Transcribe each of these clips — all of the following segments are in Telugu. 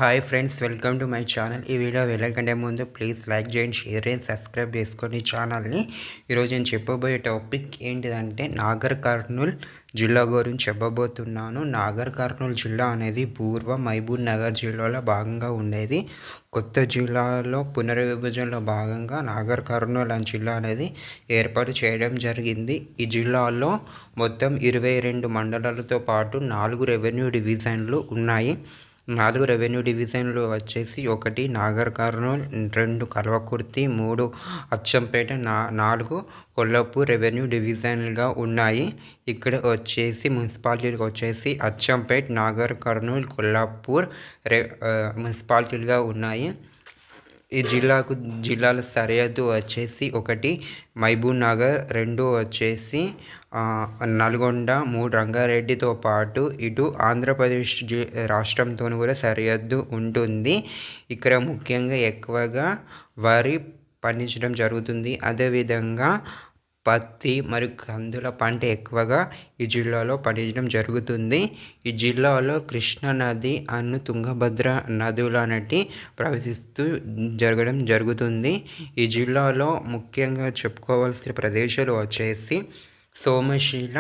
Hi friends, welcome to my channel. ఈ వీడియో వెళ్ళకంటే ముందు ప్లీజ్ లైక్ చేయండి, షేర్ చేయండి, సబ్స్క్రైబ్ చేసుకొని ఛానల్ని. ఈరోజు నేను చెప్పబోయే టాపిక్ ఏంటిదంటే నాగర్ కర్నూల్ జిల్లా గురించి చెప్పబోతున్నాను. నాగర్ కర్నూల్ జిల్లా అనేది పూర్వం మహబూబ్ నగర్ జిల్లాలో భాగంగా ఉండేది. కొత్త జిల్లాలో పునర్విభజనలో భాగంగా నాగర్ కర్నూల్ అనే జిల్లా అనేది ఏర్పాటు చేయడం జరిగింది. ఈ జిల్లాలో మొత్తం 22 మండలాలతో పాటు 4 రెవెన్యూ డివిజన్లు ఉన్నాయి. 4 రెవెన్యూ డివిజన్లు వచ్చేసి 1 నాగర్ కర్నూల్, 2 కల్వకుర్తి, 3 అచ్చంపేట, 4 కొల్లాపూర్ రెవెన్యూ డివిజన్లుగా ఉన్నాయి. ఇక్కడ వచ్చేసి మున్సిపాలిటీలు వచ్చేసి అచ్చంపేట్, నాగర్ కర్నూల్, కొల్లాపూర్ మున్సిపాలిటీలుగా ఉన్నాయి. ఈ జిల్లాల సరిహద్దు వచ్చేసి 1 మహబూబ్ నగర్, 2 వచ్చేసి నల్గొండ, 3 రంగారెడ్డితో పాటు ఇటు ఆంధ్రప్రదేశ్ రాష్ట్రంతో కూడా సరిహద్దు ఉంటుంది. ఇక్కడ ముఖ్యంగా ఎక్కువగా వరి పండించడం జరుగుతుంది. అదేవిధంగా పత్తి మరియు కందుల పంట ఎక్కువగా ఈ జిల్లాలో పండించడం జరుగుతుంది. ఈ జిల్లాలో కృష్ణా నది అను తుంగభద్ర నదులు అనేటి ప్రవహిస్తూ జరుగుతుంది. ఈ జిల్లాలో ముఖ్యంగా చెప్పుకోవాల్సిన ప్రదేశాలు వచ్చేసి సోమశీల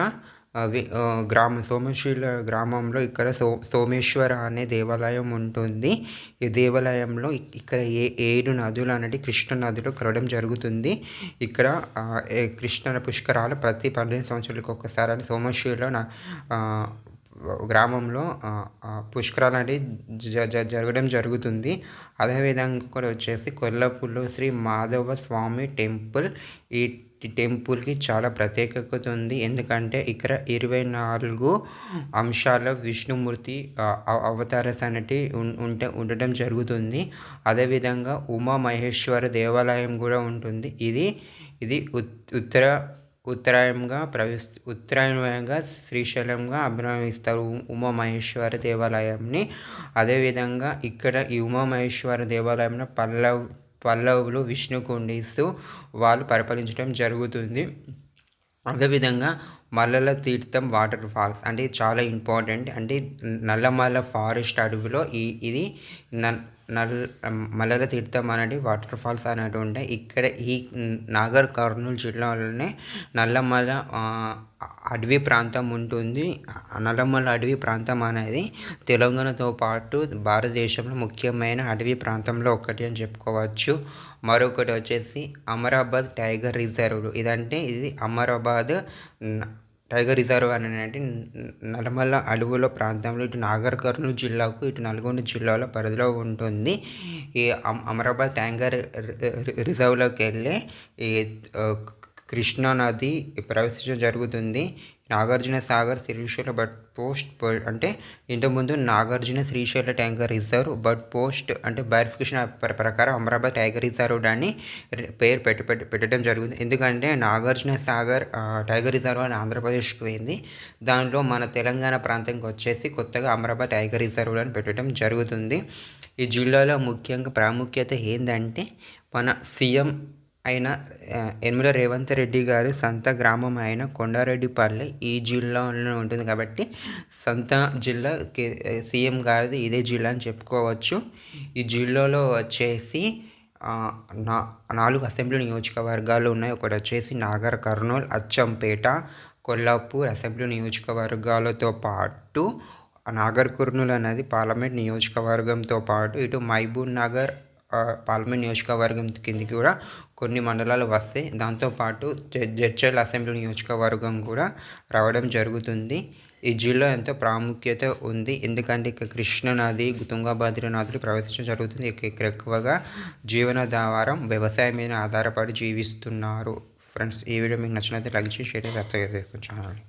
గ్రామంలో ఇక్కడ సోమేశ్వర అనే దేవాలయం ఉంటుంది. ఈ దేవాలయంలో ఇక్కడ 7 నదులు అనేవి కృష్ణ నదిలో కలవడం జరుగుతుంది. ఇక్కడ కృష్ణ పుష్కరాలు ప్రతి 12 సంవత్సరాలకు ఒకసారి అని సోమశీల గ్రామంలో పుష్కరాలు అనేవి జరగడం జరుగుతుంది. అదేవిధంగా కూడా వచ్చేసి కొల్లాపూర్లో శ్రీ మాధవ స్వామి టెంపుల్. ఈ టెంపుల్కి చాలా ప్రత్యేకత ఉంది. ఎందుకంటే ఇక్కడ 24 అంశాల విష్ణుమూర్తి అవతారస్ అనేటివి ఉండడం జరుగుతుంది. అదేవిధంగా ఉమామహేశ్వర దేవాలయం కూడా ఉంటుంది. ఇది ఉత్తరాయణంగా శ్రీశైలంగా అభినయిస్తారు ఉమామహేశ్వర దేవాలయంని. అదేవిధంగా ఇక్కడ ఈ ఉమామహేశ్వర దేవాలయంలో పల్లవులు విష్ణుకుండిస్తూ వాళ్ళు పరిపాలించడం జరుగుతుంది. అదేవిధంగా మల్లల తీర్థం వాటర్ ఫాల్స్ అంటే చాలా ఇంపార్టెంట్. అంటే నల్లమల్ల ఫారెస్ట్ అడవిలో ఇది మల్లల తీర్థం అనేది వాటర్ ఫాల్స్ అనేవి ఉంటాయి. ఇక్కడ ఈ నాగర్ కర్నూల్ జిల్లాలోనే నల్లమల్ల అడవి ప్రాంతం ఉంటుంది. నల్లమల్ల అడవి ప్రాంతం అనేది తెలంగాణతో పాటు భారతదేశంలో ముఖ్యమైన అడవి ప్రాంతంలో ఒకటి అని చెప్పుకోవచ్చు. మరొకటి వచ్చేసి అమరాబాద్ టైగర్ రిజర్వ్. ఇది అమరాబాద్ టైగర్ రిజర్వ్ అనేది నల్లమల్ల అడవుల ప్రాంతంలో ఇటు నాగర్ కర్నూల్ జిల్లాకు ఇటు నల్గొండ జిల్లాలో పరిధిలో ఉంటుంది. ఈ అమరాబాద్ టైగర్ రిజర్వ్లోకి వెళ్ళే ఈ కృష్ణా నది ప్రవేశించడం జరుగుతుంది. నాగార్జున సాగర్ శ్రీశైల బట్ పోస్ట్ అంటే ఇంతకుముందు Nagarjuna Srisaila tiger reserve but post అంటే వెరిఫికేషన్ ప్రకారం అమరాబాద్ టైగర్ రిజర్వ్ అని పేరు పెట్టడం జరుగుతుంది. ఎందుకంటే నాగార్జున సాగర్ టైగర్ రిజర్వ్ అని ఆంధ్రప్రదేశ్కి పోయింది. దానిలో మన తెలంగాణ ప్రాంతానికి వచ్చేసి కొత్తగా అమరాబాద్ టైగర్ రిజర్వ్ అని పెట్టడం జరుగుతుంది. ఈ జిల్లాలో ముఖ్యంగా ప్రాముఖ్యత ఏంటంటే మన సీఎం అయిన యనమల రేవంత్ రెడ్డి గారి సొంత గ్రామం అయిన కొండారెడ్డిపల్లి ఈ జిల్లాలో ఉంటుంది. కాబట్టి సొంత జిల్లా సీఎం గారిది ఇదే జిల్లా అని చెప్పుకోవచ్చు. ఈ జిల్లాలో వచ్చేసి 4 అసెంబ్లీ నియోజకవర్గాలు ఉన్నాయి. ఒకటి వచ్చేసి నాగర్ కర్నూల్, అచ్చంపేట, కొల్లాపూర్ అసెంబ్లీ నియోజకవర్గాలతో పాటు నాగర్ కర్నూల్ అనేది పార్లమెంట్ నియోజకవర్గంతో పాటు ఇటు మహబూబ్ నగర్ పార్లమెంట్ నియోజకవర్గం కిందికి కూడా కొన్ని మండలాలు వస్తాయి. దాంతోపాటు జడ్చర్ల అసెంబ్లీ నియోజకవర్గం కూడా రావడం జరుగుతుంది. ఈ జిల్లా ఎంతో ప్రాముఖ్యత ఉంది. ఎందుకంటే ఇక్కడ కృష్ణ నది, తుంగభద్ర నదులు ప్రవేశించడం జరుగుతుంది. ఇక్కడ ఎక్కువగా జీవనాధారం వ్యవసాయం మీద ఆధారపడి జీవిస్తున్నారు. ఫ్రెండ్స్, ఈ వీడియో మీకు నచ్చినట్లయితే లైక్ చేసి షేర్ చేసి సబ్స్క్రైబ్ చేసుకోండి ఛానల్ని.